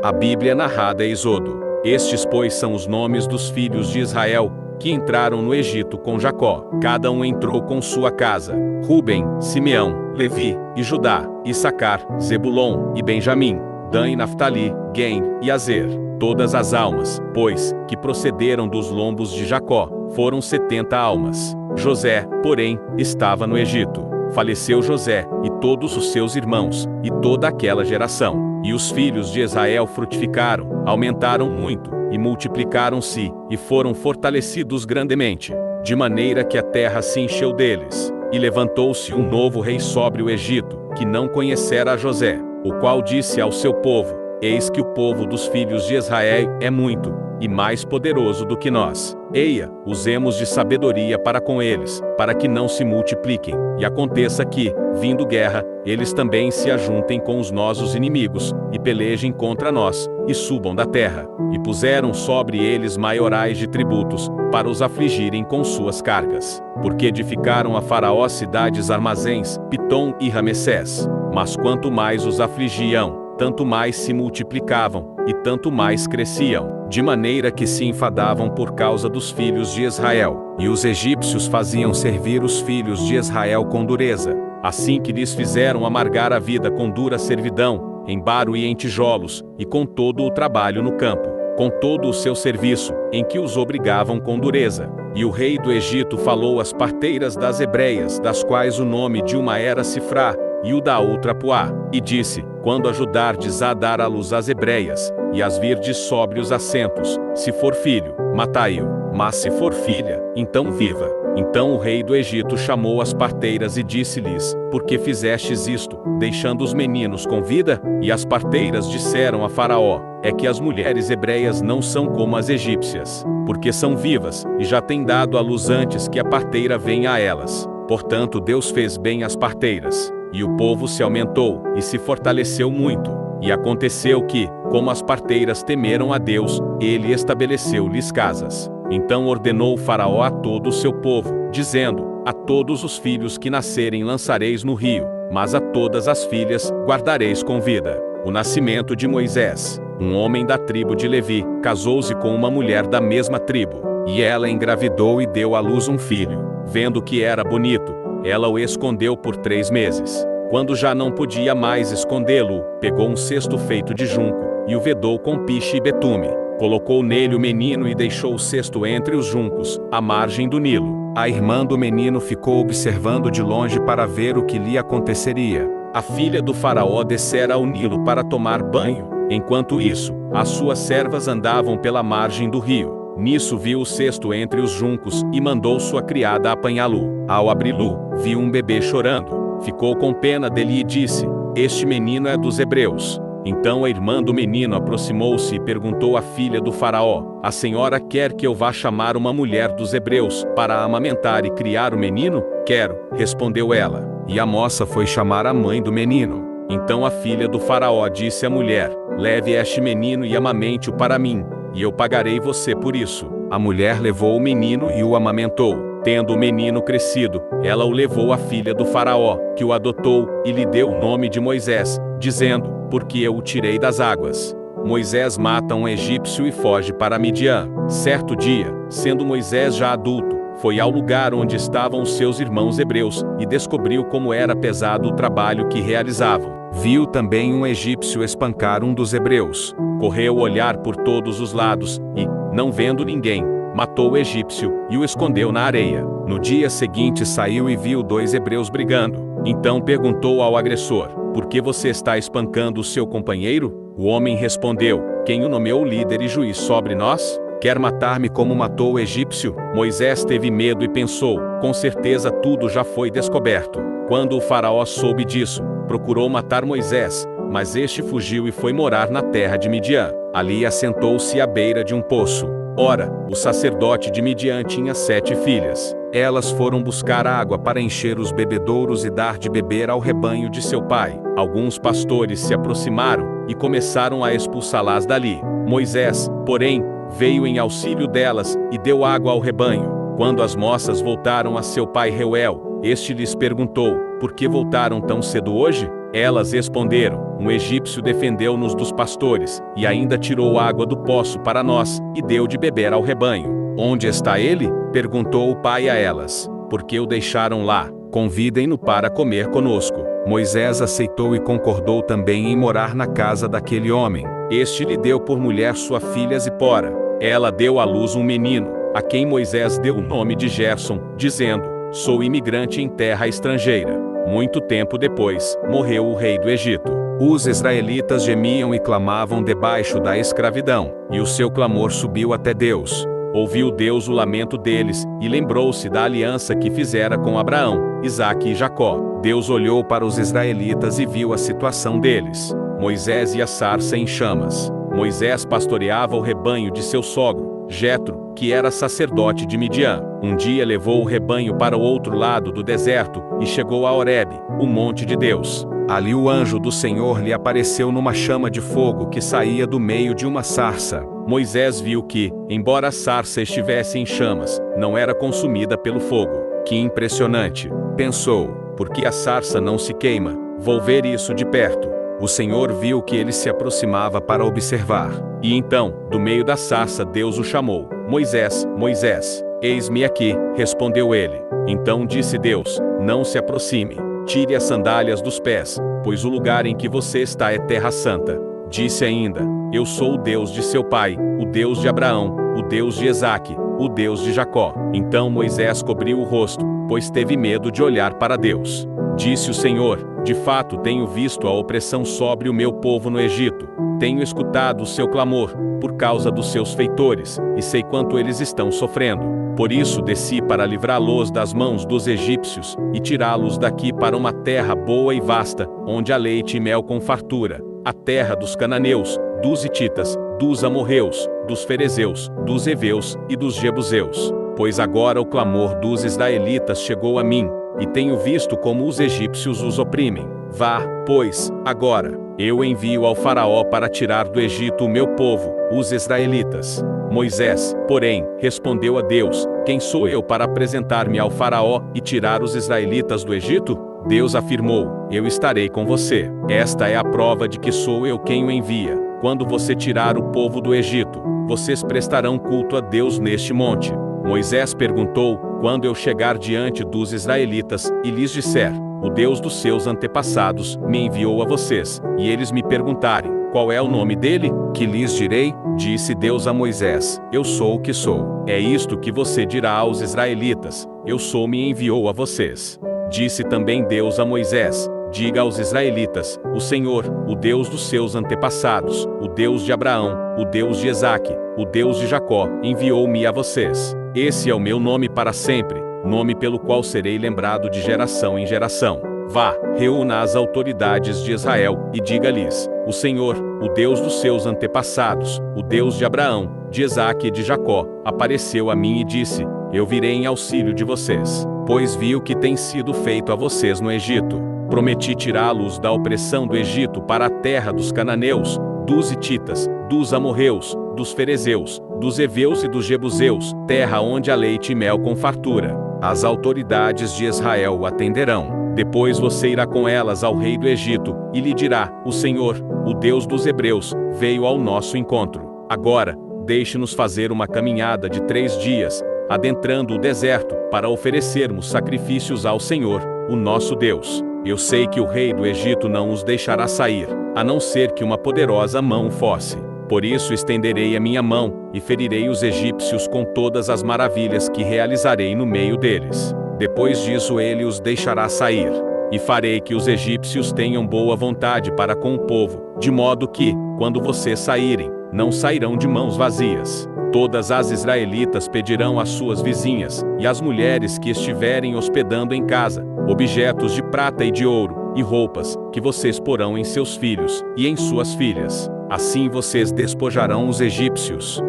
A Bíblia narrada é Êxodo. Estes, pois, são os nomes dos filhos de Israel, que entraram no Egito com Jacó. Cada um entrou com sua casa: Rúben, Simeão, Levi, e Judá, Issacar, Zebulon, e Benjamim, Dan e Naftali, Gem, e Azer. Todas as almas, pois, que procederam dos lombos de Jacó, foram 70 almas. José, porém, estava no Egito. Faleceu José, e todos os seus irmãos, e toda aquela geração. E os filhos de Israel frutificaram, aumentaram muito, e multiplicaram-se, e foram fortalecidos grandemente, de maneira que a terra se encheu deles. E levantou-se um novo rei sobre o Egito, que não conhecera a José, o qual disse ao seu povo: Eis que o povo dos filhos de Israel é muito, e mais poderoso do que nós. Eia, usemos de sabedoria para com eles, para que não se multipliquem, e aconteça que, vindo guerra, eles também se ajuntem com os nossos inimigos, e pelejem contra nós, e subam da terra. E puseram sobre eles maiorais de tributos, para os afligirem com suas cargas. Porque edificaram a Faraó cidades armazéns, Pitom e Ramessés. Mas quanto mais os afligiam, tanto mais se multiplicavam, e tanto mais cresciam, de maneira que se enfadavam por causa dos filhos de Israel. E os egípcios faziam servir os filhos de Israel com dureza, assim que lhes fizeram amargar a vida com dura servidão, em baro e em tijolos, e com todo o trabalho no campo, com todo o seu serviço, em que os obrigavam com dureza. E o rei do Egito falou às parteiras das hebreias, das quais o nome de uma era Sifrá, e o da outra Puá, e disse: Quando ajudardes a dar à luz as hebreias, e as virdes sobre os assentos, se for filho, matai-o, mas se for filha, então viva. Então o rei do Egito chamou as parteiras e disse-lhes: Por que fizestes isto, deixando os meninos com vida? E as parteiras disseram a Faraó: É que as mulheres hebreias não são como as egípcias, porque são vivas, e já têm dado à luz antes que a parteira venha a elas. Portanto Deus fez bem às parteiras. E o povo se aumentou, e se fortaleceu muito. E aconteceu que, como as parteiras temeram a Deus, ele estabeleceu-lhes casas. Então ordenou Faraó a todo o seu povo, dizendo: A todos os filhos que nascerem lançareis no rio, mas a todas as filhas guardareis com vida. O nascimento de Moisés. Um homem da tribo de Levi casou-se com uma mulher da mesma tribo. E ela engravidou e deu à luz um filho. Vendo que era bonito, ela o escondeu por 3 meses. Quando já não podia mais escondê-lo, pegou um cesto feito de junco, e o vedou com piche e betume. Colocou nele o menino e deixou o cesto entre os juncos, à margem do Nilo. A irmã do menino ficou observando de longe para ver o que lhe aconteceria. A filha do faraó descera ao Nilo para tomar banho. Enquanto isso, as suas servas andavam pela margem do rio. Nisso viu o cesto entre os juncos, e mandou sua criada apanhá-lo. Ao abri-lo, viu um bebê chorando. Ficou com pena dele e disse: Este menino é dos hebreus. Então a irmã do menino aproximou-se e perguntou à filha do faraó: A senhora quer que eu vá chamar uma mulher dos hebreus, para amamentar e criar o menino? Quero, respondeu ela. E a moça foi chamar a mãe do menino. Então a filha do faraó disse à mulher: Leve este menino e amamente-o para mim, e eu pagarei você por isso. A mulher levou o menino e o amamentou. Tendo o menino crescido, ela o levou à filha do faraó, que o adotou, e lhe deu o nome de Moisés, dizendo: Porque eu o tirei das águas. Moisés mata um egípcio e foge para Midian. Certo dia, sendo Moisés já adulto, foi ao lugar onde estavam os seus irmãos hebreus, e descobriu como era pesado o trabalho que realizavam. Viu também um egípcio espancar um dos hebreus. Correu olhar por todos os lados, e, não vendo ninguém, matou o egípcio, e o escondeu na areia. No dia seguinte saiu e viu 2 hebreus brigando. Então perguntou ao agressor: Por que você está espancando o seu companheiro? O homem respondeu: Quem o nomeou líder e juiz sobre nós? Quer matar-me como matou o egípcio? Moisés teve medo e pensou: Com certeza tudo já foi descoberto. Quando o faraó soube disso, procurou matar Moisés, mas este fugiu e foi morar na terra de Midian. Ali assentou-se à beira de um poço. Ora, o sacerdote de Midian tinha 7 filhas. Elas foram buscar água para encher os bebedouros e dar de beber ao rebanho de seu pai. Alguns pastores se aproximaram e começaram a expulsá-las dali. Moisés, porém, veio em auxílio delas e deu água ao rebanho. Quando as moças voltaram a seu pai Reuel, este lhes perguntou: Por que voltaram tão cedo hoje? Elas responderam: um egípcio defendeu-nos dos pastores, e ainda tirou água do poço para nós, e deu de beber ao rebanho. Onde está ele? Perguntou o pai a elas. Por que o deixaram lá? Convidem-no para comer conosco. Moisés aceitou e concordou também em morar na casa daquele homem. Este lhe deu por mulher sua filha Zipora. Ela deu à luz um menino, a quem Moisés deu o nome de Gerson, dizendo: sou imigrante em terra estrangeira. Muito tempo depois, morreu o rei do Egito. Os israelitas gemiam e clamavam debaixo da escravidão, e o seu clamor subiu até Deus. Ouviu Deus o lamento deles, e lembrou-se da aliança que fizera com Abraão, Isaque e Jacó. Deus olhou para os israelitas e viu a situação deles. Moisés e a sarça em chamas. Moisés pastoreava o rebanho de seu sogro, Jetro, que era sacerdote de Midian. Um dia levou o rebanho para o outro lado do deserto, e chegou a Horebe, o monte de Deus. Ali o anjo do Senhor lhe apareceu numa chama de fogo que saía do meio de uma sarça. Moisés viu que, embora a sarça estivesse em chamas, não era consumida pelo fogo. Que impressionante! Pensou, por que a sarça não se queima? Vou ver isso de perto. O Senhor viu que ele se aproximava para observar. E então, do meio da sarça Deus o chamou. Moisés, Moisés. Eis-me aqui, respondeu ele. Então disse Deus: não se aproxime. Tire as sandálias dos pés, pois o lugar em que você está é terra santa. Disse ainda: eu sou o Deus de seu pai, o Deus de Abraão, o Deus de Isaque, o Deus de Jacó. Então Moisés cobriu o rosto, pois teve medo de olhar para Deus. Disse o Senhor: de fato tenho visto a opressão sobre o meu povo no Egito. Tenho escutado o seu clamor, por causa dos seus feitores, e sei quanto eles estão sofrendo. Por isso desci para livrá-los das mãos dos egípcios, e tirá-los daqui para uma terra boa e vasta, onde há leite e mel com fartura, a terra dos cananeus, dos hititas, dos amorreus, dos ferezeus, dos heveus e dos jebuseus. Pois agora o clamor dos israelitas chegou a mim, e tenho visto como os egípcios os oprimem. Vá, pois, agora, eu envio ao faraó para tirar do Egito o meu povo, os israelitas. Moisés, porém, respondeu a Deus: quem sou eu para apresentar-me ao faraó e tirar os israelitas do Egito? Deus afirmou: eu estarei com você. Esta é a prova de que sou eu quem o envia. Quando você tirar o povo do Egito, vocês prestarão culto a Deus neste monte. Moisés perguntou: quando eu chegar diante dos israelitas, e lhes disser: o Deus dos seus antepassados me enviou a vocês, e eles me perguntarem: qual é o nome dele? Que lhes direi? Disse Deus a Moisés: eu sou o que sou. É isto que você dirá aos israelitas: eu sou, me enviou a vocês. Disse também Deus a Moisés: diga aos israelitas: o Senhor, o Deus dos seus antepassados, o Deus de Abraão, o Deus de Isaque, o Deus de Jacó, enviou-me a vocês. Esse é o meu nome para sempre, nome pelo qual serei lembrado de geração em geração. Vá, reúna as autoridades de Israel, e diga-lhes: o Senhor, o Deus dos seus antepassados, o Deus de Abraão, de Isaque e de Jacó, apareceu a mim e disse: eu virei em auxílio de vocês, pois vi o que tem sido feito a vocês no Egito. Prometi tirá-los da opressão do Egito para a terra dos cananeus, dos hititas, dos amorreus, dos ferezeus, dos heveus e dos jebuseus, terra onde há leite e mel com fartura. As autoridades de Israel o atenderão. Depois você irá com elas ao rei do Egito, e lhe dirá: o Senhor, o Deus dos hebreus, veio ao nosso encontro. Agora, deixe-nos fazer uma caminhada de 3 dias, adentrando o deserto, para oferecermos sacrifícios ao Senhor, o nosso Deus. Eu sei que o rei do Egito não os deixará sair, a não ser que uma poderosa mão o force. Por isso estenderei a minha mão, e ferirei os egípcios com todas as maravilhas que realizarei no meio deles. Depois disso ele os deixará sair. E farei que os egípcios tenham boa vontade para com o povo, de modo que, quando vocês saírem, não sairão de mãos vazias. Todas as israelitas pedirão às suas vizinhas, e às mulheres que estiverem hospedando em casa, objetos de prata e de ouro, e roupas, que vocês porão em seus filhos, e em suas filhas. Assim vocês despojarão os egípcios.